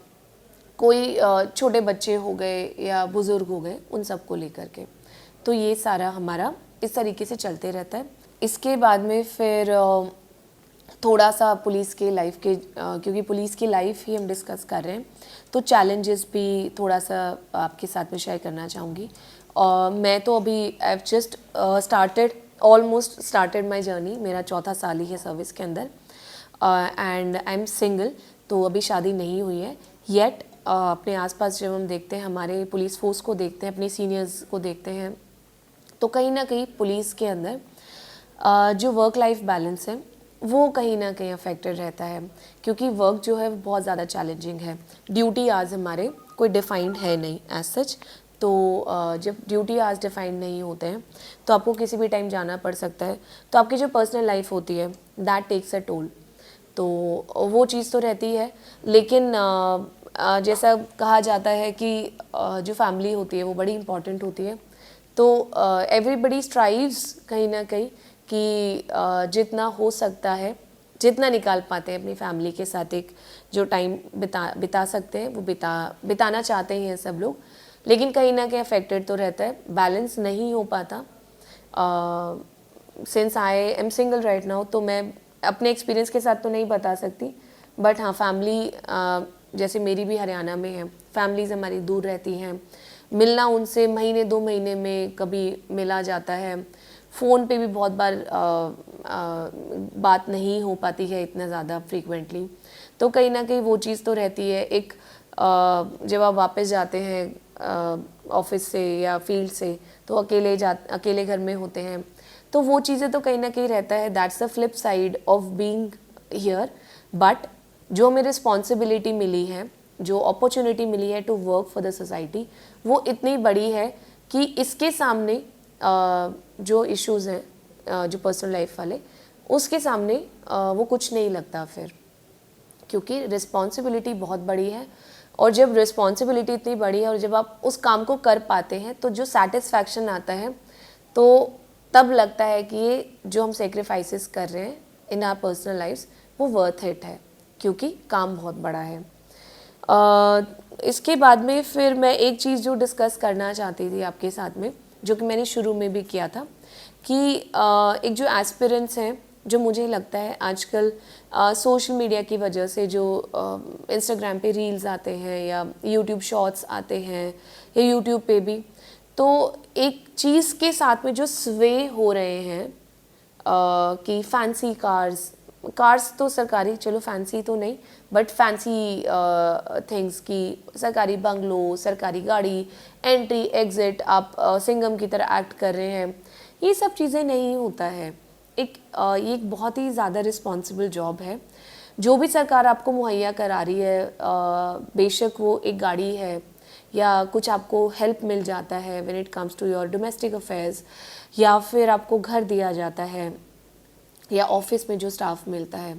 कोई छोटे बच्चे हो गए या बुज़ुर्ग हो गए, उन सब को लेकर के। तो ये सारा हमारा इस तरीके से चलते रहता है। इसके बाद में फिर थोड़ा सा पुलिस के लाइफ के, क्योंकि पुलिस की लाइफ ही हम डिस्कस कर रहे हैं, तो चैलेंजेस भी थोड़ा सा आपके साथ में शेयर करना चाहूँगी। मैं तो अभी I just almost started my journey, मेरा 4था साल ही है सर्विस के अंदर, एंड आई एम सिंगल, तो अभी शादी नहीं हुई है येट। अपने आसपास जब हम देखते हैं, हमारे पुलिस फोर्स को देखते हैं, अपने सीनियर्स को देखते हैं, तो कहीं ना कहीं पुलिस के अंदर जो वर्क लाइफ बैलेंस है वो कहीं ना कहीं अफेक्टेड रहता है, क्योंकि वर्क जो है बहुत ज़्यादा चैलेंजिंग है। ड्यूटी आवर्स हमारे कोई डिफाइंड है नहीं एज सच, तो जब ड्यूटी आवर्स डिफाइंड नहीं होते हैं तो आपको किसी भी टाइम जाना पड़ सकता है, तो आपकी जो पर्सनल लाइफ होती है दैट टेक्स अ टोल, तो वो चीज़ तो रहती है। लेकिन जैसा कहा जाता है कि जो फैमिली होती है वो बड़ी इम्पॉर्टेंट होती है, तो एवरीबडी स्ट्राइव्स कहीं ना कहीं कि जितना हो सकता है, जितना निकाल पाते हैं अपनी फैमिली के साथ एक जो टाइम बिता सकते हैं वो बिताना चाहते हैं सब लोग, लेकिन कहीं ना कहीं अफेक्टेड तो रहता है, बैलेंस नहीं हो पाता। Since I am single right now, तो मैं अपने एक्सपीरियंस के साथ तो नहीं बता सकती, बट हाँ फैमिली जैसे मेरी भी हरियाणा में है, फैमिलीज हमारी दूर रहती हैं, मिलना उनसे महीने 2 महीने में कभी मिला जाता है, फ़ोन पे भी बहुत बार बात नहीं हो पाती है इतना ज़्यादा फ्रीक्वेंटली, तो कहीं ना कहीं वो चीज़ तो रहती है। एक जब आप वापस जाते हैं ऑफिस से या फील्ड से, तो अकेले घर में होते हैं, तो वो चीज़ें तो कहीं ना कहीं रहता है। That's the flip side of being here. But जो हमें रिस्पॉन्सिबिलिटी मिली है, जो अपॉर्चुनिटी मिली है to work for the society, वो इतनी बड़ी है कि इसके सामने जो इश्यूज़ हैं जो पर्सनल लाइफ वाले, उसके सामने वो कुछ नहीं लगता फिर, क्योंकि रिस्पॉन्सिबिलिटी बहुत बड़ी है। और जब रिस्पॉन्सिबिलिटी इतनी बड़ी है और जब आप उस काम को कर पाते हैं, तो जो सेटिस्फैक्शन आता है, तो तब लगता है कि ये जो हम सेक्रीफाइसेस कर रहे हैं इन आवर पर्सनल लाइफ्स, वो वर्थ इट है, क्योंकि काम बहुत बड़ा है। इसके बाद में फिर मैं एक चीज़ जो डिस्कस करना चाहती थी आपके साथ में, जो कि मैंने शुरू में भी किया था, कि एक जो एस्पिरेंट्स हैं, जो मुझे लगता है आजकल सोशल मीडिया की वजह से जो इंस्टाग्राम पे रील्स आते हैं या यूट्यूब शॉर्ट्स आते हैं या यूट्यूब पे भी, तो एक चीज़ के साथ में जो स्वे हो रहे हैं कि फैंसी कार्स तो सरकारी, चलो फैंसी तो नहीं, बट फैंसी थिंग्स की सरकारी बंगलो, सरकारी गाड़ी, एंट्री एग्जिट, आप सिंघम की तरह एक्ट कर रहे हैं, ये सब चीज़ें नहीं होता है। ये एक बहुत ही ज़्यादा रिस्पॉन्सिबल जॉब है। जो भी सरकार आपको मुहैया करा रही है, बेशक वो एक गाड़ी है या कुछ आपको हेल्प मिल जाता है when it comes to your domestic affairs, या फिर आपको घर दिया जाता है या ऑफिस में जो स्टाफ मिलता है,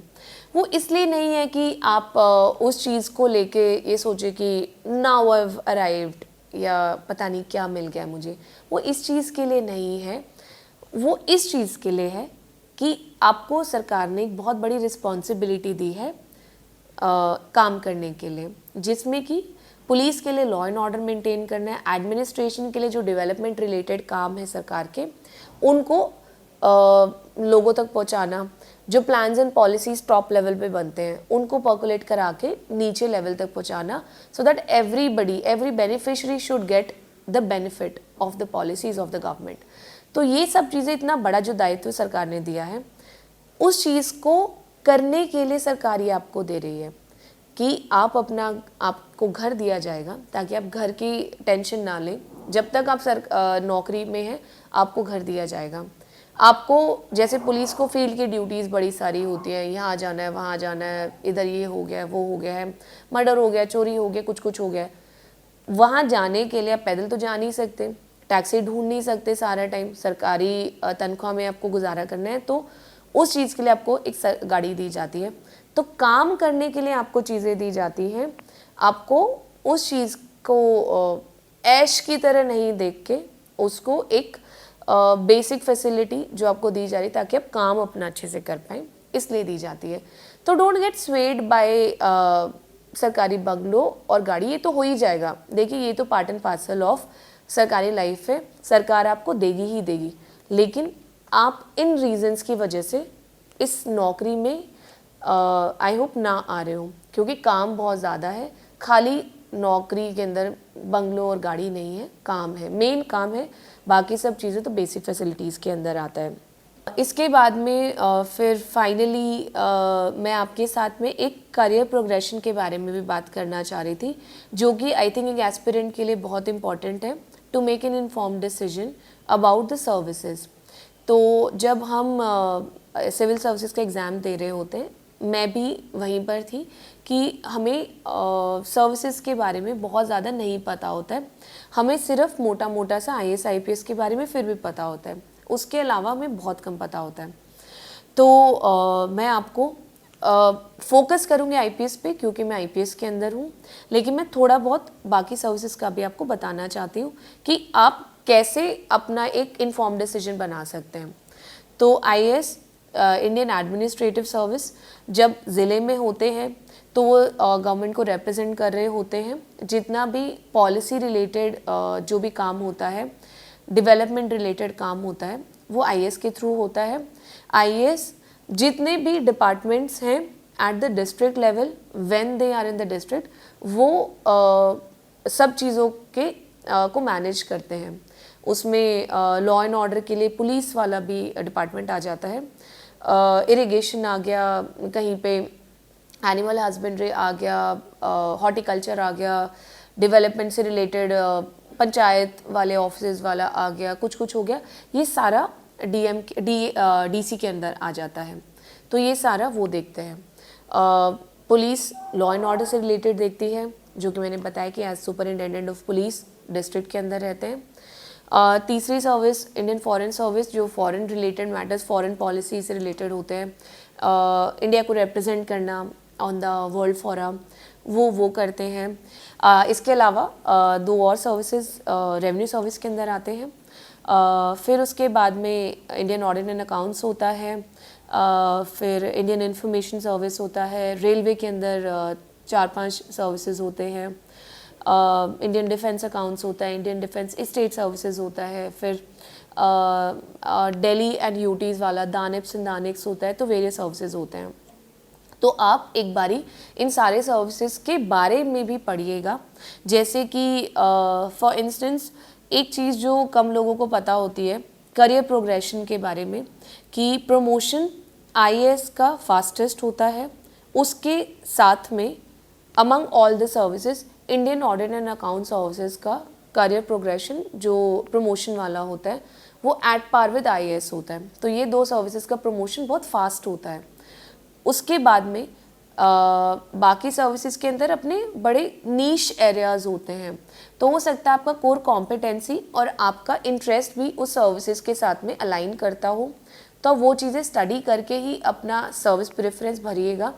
वो इसलिए नहीं है कि आप उस चीज़ को लेके ये सोचे कि नाउ आई हैव अराइव्ड या पता नहीं क्या मिल गया मुझे। वो इस चीज़ के लिए नहीं है, वो इस चीज़ के लिए है कि आपको सरकार ने एक बहुत बड़ी रिस्पॉन्सिबिलिटी दी है काम करने के लिए, जिसमें कि पुलिस के लिए लॉ एंड ऑर्डर मेंटेन करना है, एडमिनिस्ट्रेशन के लिए जो डेवलपमेंट रिलेटेड काम है सरकार के, उनको लोगों तक पहुंचाना, जो plans and policies top level पे बनते हैं उनको पर्कुलेट करा के नीचे लेवल तक पहुंचाना, so that every beneficiary should get the benefit of the policies of the government. तो ये सब चीज़ें, इतना बड़ा जो दायित्व सरकार ने दिया है, उस चीज़ को करने के लिए सरकार ये आपको दे रही है कि आपको घर दिया जाएगा ताकि आप घर की टेंशन ना लें। जब तक आप नौकरी में हैं, आपको घर दिया जाएगा। आपको जैसे पुलिस को फील्ड की ड्यूटीज़ बड़ी सारी होती हैं, यहाँ जाना है, वहाँ जाना है, इधर ये हो गया है, वो हो गया है, मर्डर हो गया, चोरी हो गया, कुछ हो गया है, वहाँ जाने के लिए आप पैदल तो जा नहीं सकते, टैक्सी ढूंढ नहीं सकते सारा टाइम, सरकारी तनख्वाह में आपको गुजारा करना है, तो उस चीज़ के लिए आपको एक गाड़ी दी जाती है। तो काम करने के लिए आपको चीज़ें दी जाती हैं, आपको उस चीज़ को ऐश की तरह नहीं देख के उसको एक बेसिक फैसिलिटी जो आपको दी जा रही ताकि आप काम अपना अच्छे से कर पाएँ, इसलिए दी जाती है। तो डोंट गेट स्वेड बाय सरकारी बंगलो और गाड़ी, ये तो हो ही जाएगा। देखिए, ये तो पार्ट एंड पार्सल ऑफ सरकारी लाइफ है, सरकार आपको देगी ही देगी, लेकिन आप इन रीजंस की वजह से इस नौकरी में आई होप ना आ रहे हो, क्योंकि काम बहुत ज़्यादा है। खाली नौकरी के अंदर बंगलो और गाड़ी नहीं है, काम है, मेन काम है, बाकी सब चीज़ें तो बेसिक फैसिलिटीज़ के अंदर आता है। इसके बाद में फिर फाइनली मैं आपके साथ में एक करियर प्रोग्रेशन के बारे में भी बात करना चाह रही थी, जो कि आई थिंक एक एस्पिरेंट के लिए बहुत इंपॉर्टेंट है to make an informed decision about the services. तो जब हम सिविल सर्विसेज का एग्ज़ाम दे रहे होते हैं, मैं भी वहीं पर थी कि हमें सर्विसेज के बारे में बहुत ज़्यादा नहीं पता होता है। हमें सिर्फ मोटा मोटा सा IAS IPS के बारे में फिर भी पता होता है, उसके अलावा हमें बहुत कम पता होता है। तो मैं आपको फोकस करूँगी IPS पे, क्योंकि मैं IPS के अंदर हूँ, लेकिन मैं थोड़ा बहुत बाकी सर्विसेज का भी आपको बताना चाहती हूँ कि आप कैसे अपना एक इन्फॉर्म डिसीजन बना सकते हैं। तो IAS इंडियन एडमिनिस्ट्रेटिव सर्विस जब ज़िले में होते हैं तो वो गवर्नमेंट को रिप्रेजेंट कर रहे होते हैं। जितना भी पॉलिसी रिलेटेड जो भी काम होता है, डेवलपमेंट रिलेटेड काम होता है, वो IAS के थ्रू होता है। IAS जितने भी डिपार्टमेंट्स हैं at the district level, when they are in the district, वो सब चीज़ों के को मैनेज करते हैं। उसमें लॉ एंड ऑर्डर के लिए पुलिस वाला भी डिपार्टमेंट आ जाता है, इरिगेशन आ गया, कहीं पे एनिमल हस्बेंड्री आ गया, हॉर्टिकल्चर आ गया, डेवलपमेंट से रिलेटेड पंचायत वाले ऑफिस वाला आ गया, कुछ हो गया। ये सारा DC के अंदर आ जाता है। तो ये सारा वो देखते हैं। पुलिस लॉ एंड ऑर्डर से रिलेटेड देखती है, जो कि मैंने बताया कि as superintendent of police district के अंदर रहते हैं। तीसरी सर्विस इंडियन फॉरेन सर्विस, जो foreign related matters, foreign policy से रिलेटेड होते हैं, इंडिया को रिप्रेजेंट करना ऑन द वर्ल्ड फोरम, वो करते हैं। इसके अलावा 2 और सर्विसेज रेवेन्यू सर्विस के अंदर आते हैं। फिर उसके बाद में इंडियन ऑडिट एंड अकाउंट्स होता है, फिर इंडियन इंफॉर्मेशन सर्विस होता है, रेलवे के अंदर 4-5 सर्विसेज होते हैं, इंडियन डिफेंस अकाउंट्स होता है, इंडियन डिफेंस स्टेट सर्विसेज होता है, फिर दिल्ली एंड यूटीज़ वाला दानिप्स एंड दानिक्स होता है। तो वेरियस सर्विसेज होते हैं। तो आप एक बारी इन सारे सर्विसेज के बारे में भी पढ़िएगा। जैसे कि फॉर इंस्टेंस एक चीज़ जो कम लोगों को पता होती है करियर प्रोग्रेशन के बारे में, कि प्रमोशन IAS का फास्टेस्ट होता है। उसके साथ में among all the services Indian audit and account services का करियर प्रोग्रेशन जो प्रमोशन वाला होता है वो एट पार विद IAS होता है। तो ये 2 सर्विसेज का प्रमोशन बहुत फास्ट होता है। उसके बाद में बाकी सर्विसेज के अंदर अपने बड़े नीश एरियाज होते हैं। तो हो सकता है आपका कोर कॉम्पिटेंसी और आपका इंटरेस्ट भी उस सर्विसेज के साथ में अलाइन करता हो, तो वो चीज़ें स्टडी करके ही अपना सर्विस प्रेफरेंस भरिएगा।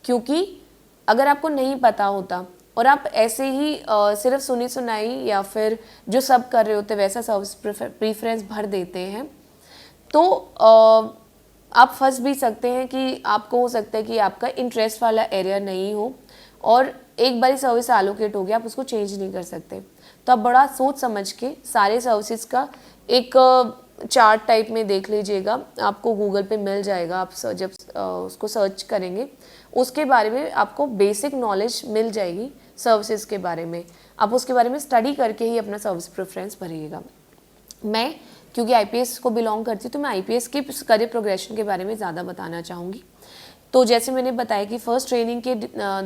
क्योंकि अगर आपको नहीं पता होता और आप ऐसे ही सिर्फ सुनी सुनाई या फिर जो सब कर रहे होते वैसा सर्विस प्रेफरेंस भर देते हैं, तो आप फंस भी सकते हैं कि आपको हो सकता है कि आपका इंटरेस्ट वाला एरिया नहीं हो और एक बारी सर्विस एलोकेट हो गया, आप उसको चेंज नहीं कर सकते। तो आप बड़ा सोच समझ के सारे सर्विसेज का एक चार्ट टाइप में देख लीजिएगा, आपको गूगल पे मिल जाएगा। आप जब उसको सर्च करेंगे उसके बारे में आपको बेसिक नॉलेज मिल जाएगी सर्विसेज के बारे में। आप उसके बारे में स्टडी करके ही अपना सर्विस प्रेफरेंस भरिएगा। मैं क्योंकि IPS को बिलोंग करती हूँ तो मैं IPS के करियर प्रोग्रेशन के बारे में ज़्यादा बताना चाहूँगी। तो जैसे मैंने बताया कि फ़र्स्ट ट्रेनिंग के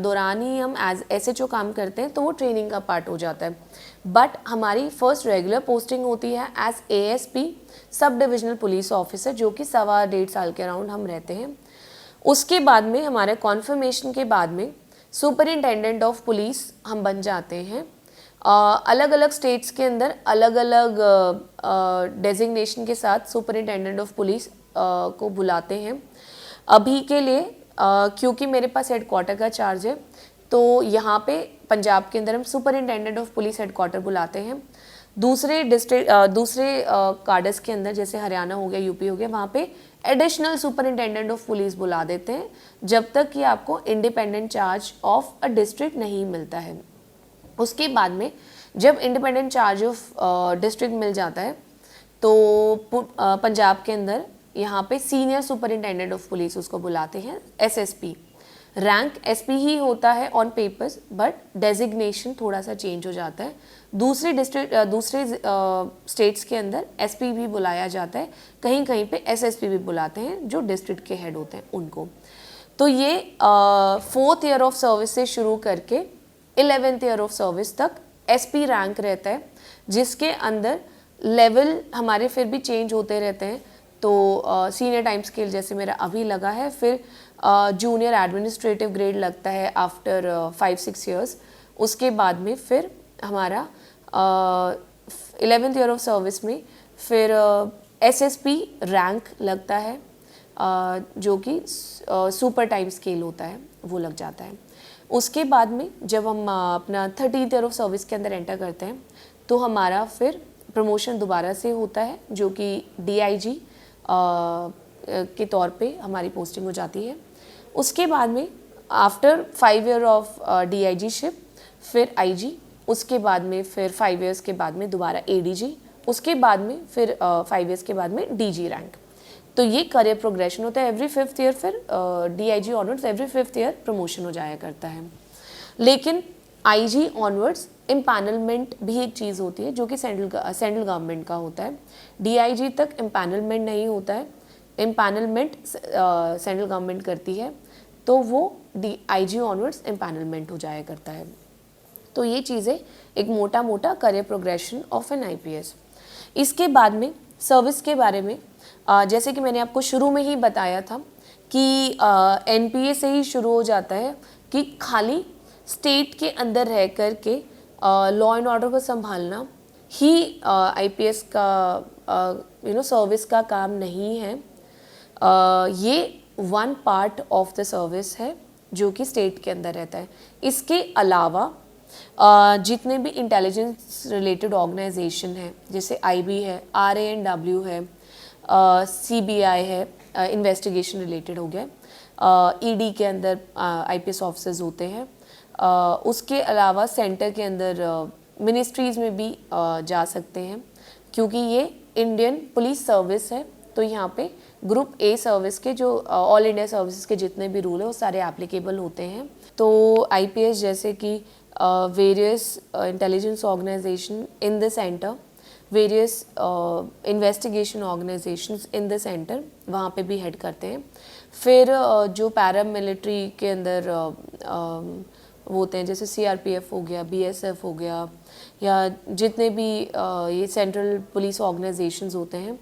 दौरान ही हम एज SHO काम करते हैं, तो वो ट्रेनिंग का पार्ट हो जाता है। बट हमारी फ़र्स्ट रेगुलर पोस्टिंग होती है as ASP sub divisional police officer, जो कि 1.25 साल के अराउंड हम रहते हैं। उसके बाद में हमारे कॉन्फर्मेशन के बाद में सुपरिटेंडेंट ऑफ पुलिस हम बन जाते हैं। अलग अलग स्टेट्स के अंदर अलग अलग डेजिग्नेशन के साथ सुपरिटेंडेंट ऑफ पुलिस को बुलाते हैं। अभी के लिए क्योंकि मेरे पास हेडक्वार्टर का चार्ज है, तो यहाँ पे पंजाब के अंदर हम सुपरिटेंडेंट ऑफ पुलिस हेडक्वार्टर बुलाते हैं। दूसरे डिस्ट्रिक्ट दूसरे कार्डर्स के अंदर जैसे हरियाणा हो गया, UP हो गया, वहाँ पे एडिशनल सुपरिटेंडेंट ऑफ पुलिस बुला देते हैं जब तक कि आपको independent charge of a district नहीं मिलता है। उसके बाद में जब इंडिपेंडेंट चार्ज ऑफ डिस्ट्रिक्ट मिल जाता है तो पंजाब के अंदर यहाँ पे सीनियर सुपरिटेंडेंट ऑफ पुलिस उसको बुलाते हैं, SSP। रैंक SP ही होता है ऑन पेपर्स, बट डेजिग्नेशन थोड़ा सा चेंज हो जाता है। दूसरे स्टेट्स के अंदर SP भी बुलाया जाता है, कहीं कहीं पे SSP भी बुलाते हैं जो डिस्ट्रिक्ट के हेड होते हैं उनको। तो ये 4th ईयर ऑफ सर्विस से शुरू करके 11th ईयर ऑफ सर्विस तक SP रैंक रहता है, जिसके अंदर लेवल हमारे फिर भी चेंज होते रहते हैं। तो सीनियर टाइम स्केल जैसे मेरा अभी लगा है, फिर जूनियर एडमिनिस्ट्रेटिव ग्रेड लगता है आफ्टर 5-6 ईयर्स। उसके बाद में फिर हमारा 11th ईयर ऑफ सर्विस में फिर SSP रैंक लगता है, जो कि सुपर टाइम स्केल होता है, वो लग जाता है। उसके बाद में जब हम अपना 13th ईयर ऑफ सर्विस के अंदर एंटर करते हैं तो हमारा फिर प्रमोशन दोबारा से होता है, जो कि DIG के तौर पे हमारी पोस्टिंग हो जाती है। उसके बाद में after 5 year of DIG ship फिर IG, उसके बाद में फिर 5 ईयर्स के बाद में दोबारा ADG, उसके बाद में फिर 5 ईयर्स के बाद में DG रैंक। तो ये करियर प्रोग्रेशन होता है। एवरी 5th ईयर फिर DIG onwards every 5th year promotion हो जाया करता है। लेकिन IG ऑनवर्ड्स एम्पैनलमेंट भी एक चीज़ होती है जो कि सेंट्रल गवर्नमेंट का होता है। DIG तक एम्पैनलमेंट नहीं होता है, एम्पैनलमेंट सेंट्रल गवर्नमेंट करती है, तो वो IG ऑनवर्ड्स एम्पैनलमेंट हो जाया करता है। तो ये चीज़ें एक मोटा मोटा career progression of an IPS। इसके बाद में सर्विस के बारे में जैसे कि मैंने आपको शुरू में ही बताया था कि NPA से ही शुरू हो जाता है कि खाली स्टेट के अंदर रह कर के लॉ एंड ऑर्डर को संभालना ही IPS का सर्विस का काम नहीं है। ये one part of the service है जो कि स्टेट के अंदर रहता है। इसके अलावा जितने भी इंटेलिजेंस रिलेटेड ऑर्गेनाइजेशन है, जैसे IB है, RANW है, CBI है, इन्वेस्टिगेशन रिलेटेड हो गया, ED के अंदर IPS ऑफिसर्स होते हैं। उसके अलावा सेंटर के अंदर मिनिस्ट्रीज़ में भी जा सकते हैं, क्योंकि ये इंडियन पुलिस सर्विस है। तो यहाँ पे ग्रुप A सर्विस के जो ऑल इंडिया सर्विसेज के जितने भी रूल है वो सारे एप्लीकेबल होते हैं। तो IPS जैसे कि various intelligence organisation in the centre, various investigation organisations in the centre, वहाँ पे भी हेड करते हैं। फिर जो पैरामिलिट्री के अंदर वो होते हैं, जैसे CRPF हो गया, BSF हो गया, या जितने भी ये सेंट्रल पुलिस ऑर्गेनाइजेशंस होते हैं,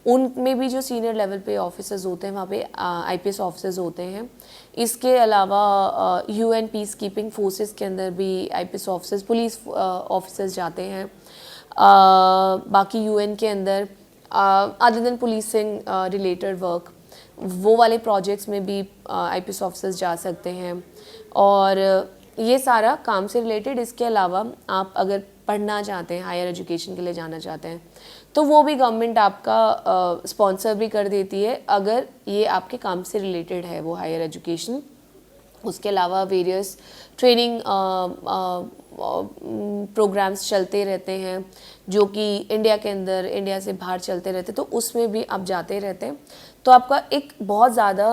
उनमें भी जो सीनियर लेवल पे ऑफिसर्स होते हैं वहाँ पे IPS ऑफिसर्स होते हैं। इसके अलावा UN पीस कीपिंग फोर्सेस के अंदर भी IPS ऑफिसर्स, पुलिस ऑफिसर्स जाते हैं। बाकी UN के अंदर other than policing related work, वो वाले प्रोजेक्ट्स में भी IPS ऑफिसर्स जा सकते हैं। और ये सारा काम से रिलेटेड। इसके अलावा आप अगर पढ़ना चाहते हैं, हायर एजुकेशन के लिए जाना चाहते हैं, तो वो भी गवर्नमेंट आपका स्पॉन्सर भी कर देती है अगर ये आपके काम से रिलेटेड है वो हायर एजुकेशन। उसके अलावा वेरियस ट्रेनिंग प्रोग्राम्स चलते रहते हैं जो कि इंडिया के अंदर, इंडिया से बाहर चलते रहते हैं, तो उसमें भी आप जाते रहते हैं। तो आपका एक बहुत ज़्यादा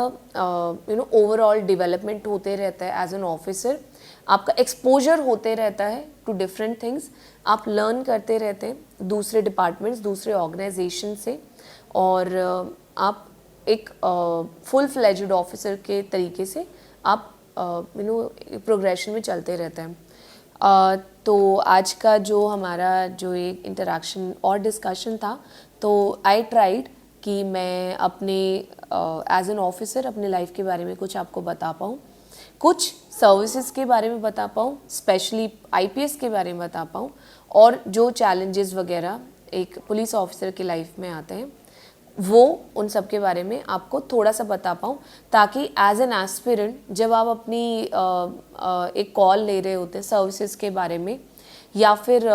ओवरऑल डेवलपमेंट होते रहता है एज एन ऑफिसर। आपका एक्सपोजर होते रहता है टू डिफरेंट थिंग्स, आप लर्न करते रहते हैं दूसरे डिपार्टमेंट्स, दूसरे ऑर्गेनाइजेशन से, और आप एक फुल फ्लेज्ड ऑफिसर के तरीके से आप प्रोग्रेशन में चलते रहते हैं। तो आज का जो हमारा जो एक इंटरेक्शन और डिस्कशन था, तो आई ट्राइड कि मैं अपने एज एन ऑफिसर अपने लाइफ के बारे में कुछ आपको बता पाऊँ, कुछ सर्विसेज के बारे में बता पाऊँ, स्पेशली IPS के बारे में बता पाऊँ, और जो चैलेंजेस वगैरह एक पुलिस ऑफिसर की लाइफ में आते हैं वो उन सब के बारे में आपको थोड़ा सा बता पाऊँ, ताकि एज एन एस्पिरेंट जब आप अपनी एक कॉल ले रहे होते हैं सर्विसेज के बारे में, या फिर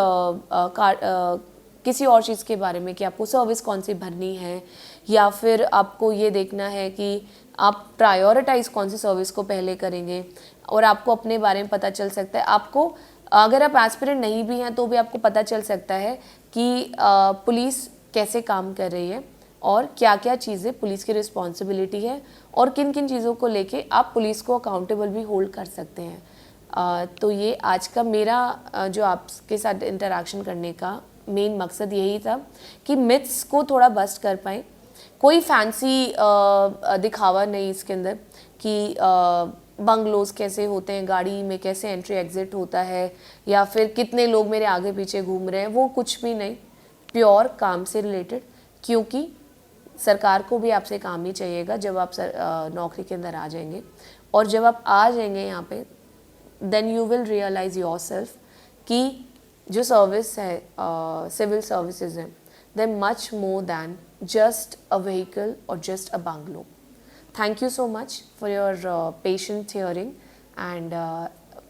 किसी और चीज़ के बारे में कि आपको सर्विस कौन सी भरनी है, या फिर आपको ये देखना है कि आप प्रायोरिटाइज कौन सी सर्विस को पहले करेंगे, और आपको अपने बारे में पता चल सकता है। आपको अगर आप एस्पिरेंट नहीं भी हैं तो भी आपको पता चल सकता है कि पुलिस कैसे काम कर रही है और क्या क्या चीज़ें पुलिस की रिस्पॉन्सिबिलिटी है, और किन किन चीज़ों को लेके आप पुलिस को अकाउंटेबल भी होल्ड कर सकते हैं। तो ये आज का मेरा जो आपके साथ इंटरेक्शन करने का मेन मकसद यही था कि मिथ्स को थोड़ा बस्ट कर पाएँ। कोई फैंसी दिखावा नहीं इसके अंदर कि बंगलोज कैसे होते हैं, गाड़ी में कैसे एंट्री एग्जिट होता है, या फिर कितने लोग मेरे आगे पीछे घूम रहे हैं, वो कुछ भी नहीं। प्योर काम से रिलेटेड, क्योंकि सरकार को भी आपसे काम ही चाहिएगा जब आप नौकरी के अंदर आ जाएंगे, और जब आप आ जाएंगे यहाँ पे then you will realise yourself कि जो सर्विस है सिविल सर्विसेज है, they much more than just a vehicle or just a bungalow. Thank you so much for your patient hearing, and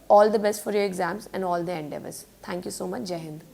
all the best for your exams and all the endeavors. Thank you so much. Jai Hind.